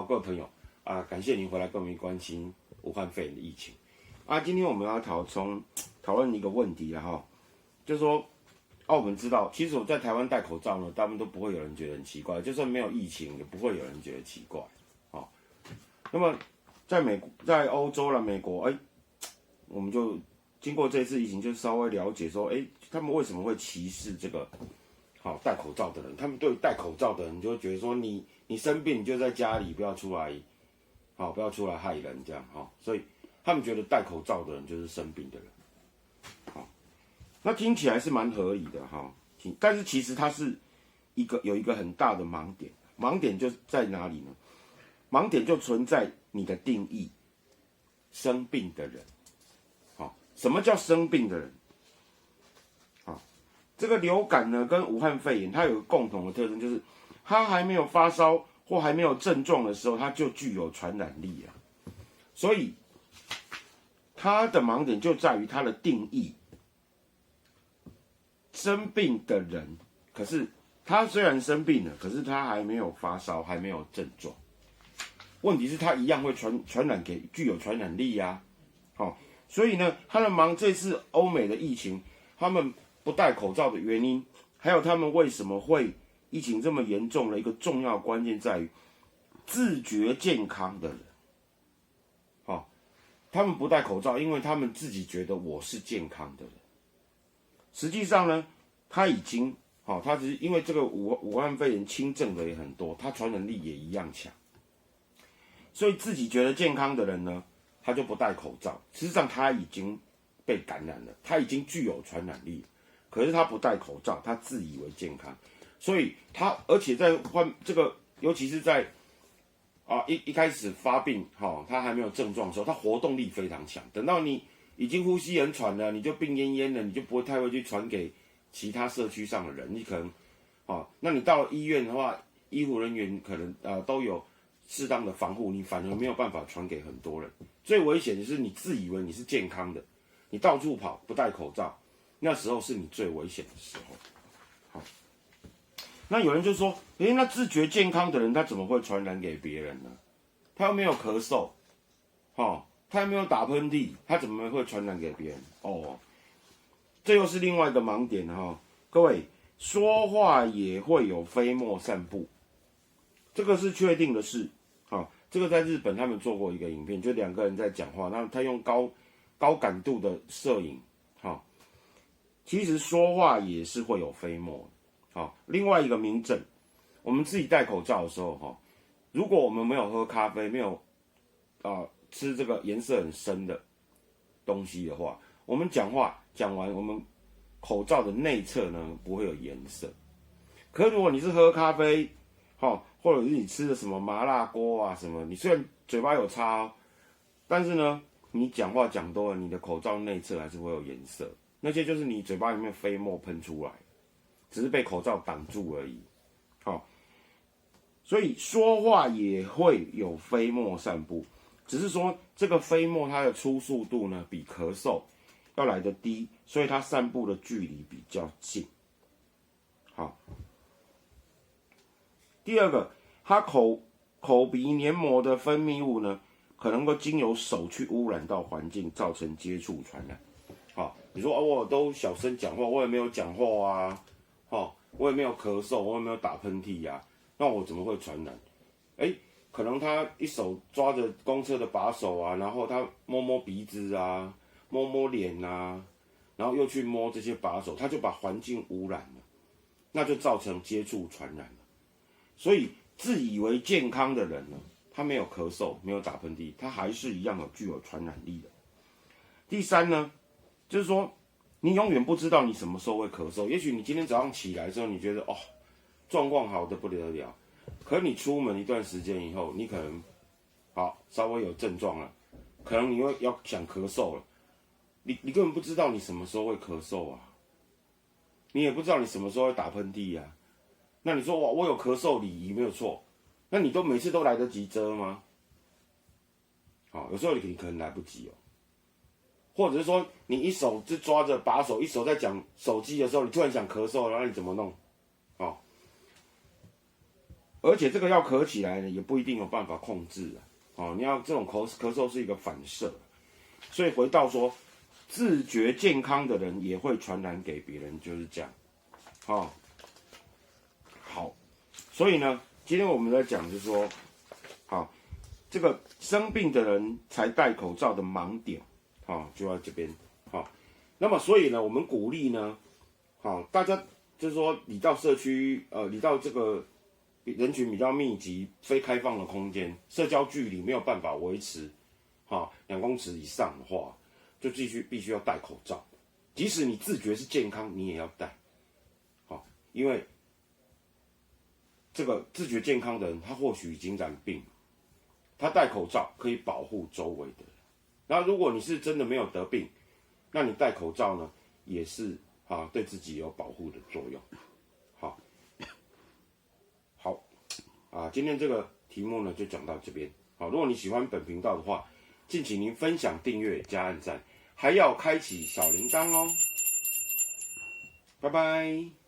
各位朋友感谢您回来跟我们关心武汉肺炎的疫情今天我们要讨论一个问题了哈，就是说我们知道，其实我在台湾戴口罩呢，大部分都不会有人觉得很奇怪，就算没有疫情，也不会有人觉得奇怪。那么在欧洲啦、美国，我们就经过这次疫情，就稍微了解说，他们为什么会歧视这个戴口罩的人？他们对戴口罩的人就会觉得说，你生病你就在家里，不要出来，不要出来害人这样所以他们觉得戴口罩的人就是生病的人。那听起来是蛮合理的但是其实它是有一个很大的盲点，盲点就在哪里呢？盲点就存在你的定义，生病的人。什么叫生病的人？这个流感呢跟武汉肺炎它有个共同的特征，就是它还没有发烧或还没有症状的时候，它就具有传染力所以它的盲点就在于它的定义。生病的人，可是他虽然生病了，可是他还没有发烧，还没有症状。问题是，他一样会传染给具有传染力所以呢，这次欧美的疫情，他们不戴口罩的原因，还有他们为什么会疫情这么严重的一个重要关键在于自觉健康的人。他们不戴口罩，因为他们自己觉得我是健康的人。实际上呢，他已经他只是因为这个武汉肺炎轻症的也很多，他传染力也一样强，所以自己觉得健康的人呢，他就不戴口罩。实际上他已经被感染了，他已经具有传染力了，可是他不戴口罩，他自以为健康，所以而且在尤其是在一开始发病他还没有症状的时候，他活动力非常强。等到你已经呼吸很喘了，你就病恹恹了，你就不会太会去传给其他社区上的人。你可能那你到了医院的话，医护人员可能都有适当的防护，你反而没有办法传给很多人。最危险的是你自以为你是健康的，你到处跑不戴口罩，那时候是你最危险的时候。那有人就说，那自觉健康的人他怎么会传染给别人呢？他又没有咳嗽，他又没有打喷嚏，他怎么会传染给别人？这又是另外一个盲点各位，说话也会有飞沫散布，这个是确定的事。这个在日本他们做过一个影片，就两个人在讲话，那他用高感度的摄影，其实说话也是会有飞沫。另外一个明证，我们自己戴口罩的时候，如果我们没有喝咖啡，没有吃这个颜色很深的东西的话，我们讲话讲完，我们口罩的内侧呢不会有颜色。可是如果你是喝咖啡，或者是你吃的什么麻辣锅什么，你虽然嘴巴有擦但是呢，你讲话讲多了，你的口罩内侧还是会有颜色。那些就是你嘴巴里面飞沫喷出来，只是被口罩挡住而已。所以说话也会有飞沫散布，只是说这个飞沫它的出速度呢比咳嗽要来得低，所以它散布的距离比较近。第二个，它口鼻黏膜的分泌物呢，可能够经由手去污染到环境，造成接触传染。你说我都小声讲话，我也没有讲话我也没有咳嗽，我也没有打喷嚏那我怎么会传染？可能他一手抓着公车的把手然后他摸摸鼻子摸摸脸然后又去摸这些把手，他就把环境污染了，那就造成接触传染了。所以自以为健康的人呢，他没有咳嗽，没有打喷嚏，他还是一样具有传染力的。第三呢，就是说你永远不知道你什么时候会咳嗽。也许你今天早上起来之后，你觉得状况好得不得了，可是你出门一段时间以后，你可能稍微有症状了，可能你要想咳嗽了，你根本不知道你什么时候会咳嗽你也不知道你什么时候会打喷嚏那你说我有咳嗽礼仪没有错，那你每次都来得及遮吗？有时候你可能来不及或者是说你一手就抓着把手，一手在讲手机的时候，你突然想咳嗽，然后你怎么弄？而且这个要咳起来呢，也不一定有办法控制啊。哦，你要这种咳嗽是一个反射，所以回到说，自觉健康的人也会传染给别人，就是这样。好，所以呢，今天我们在讲就是说，好，这个生病的人才戴口罩的盲点，就在这边。那么所以呢，我们鼓励呢，大家就是说，你到社区，你到这个人群比较密集、非开放的空间，社交距离没有办法维持，2公尺以上的话，就必须要戴口罩。即使你自觉是健康，你也要戴，因为这个自觉健康的人，他或许已经染病，他戴口罩可以保护周围的人。那如果你是真的没有得病，那你戴口罩呢，也是对自己有保护的作用。好，今天这个题目呢就讲到这边。如果你喜欢本频道的话，敬请您分享、订阅、加按赞，还要开启小铃铛哦。拜拜。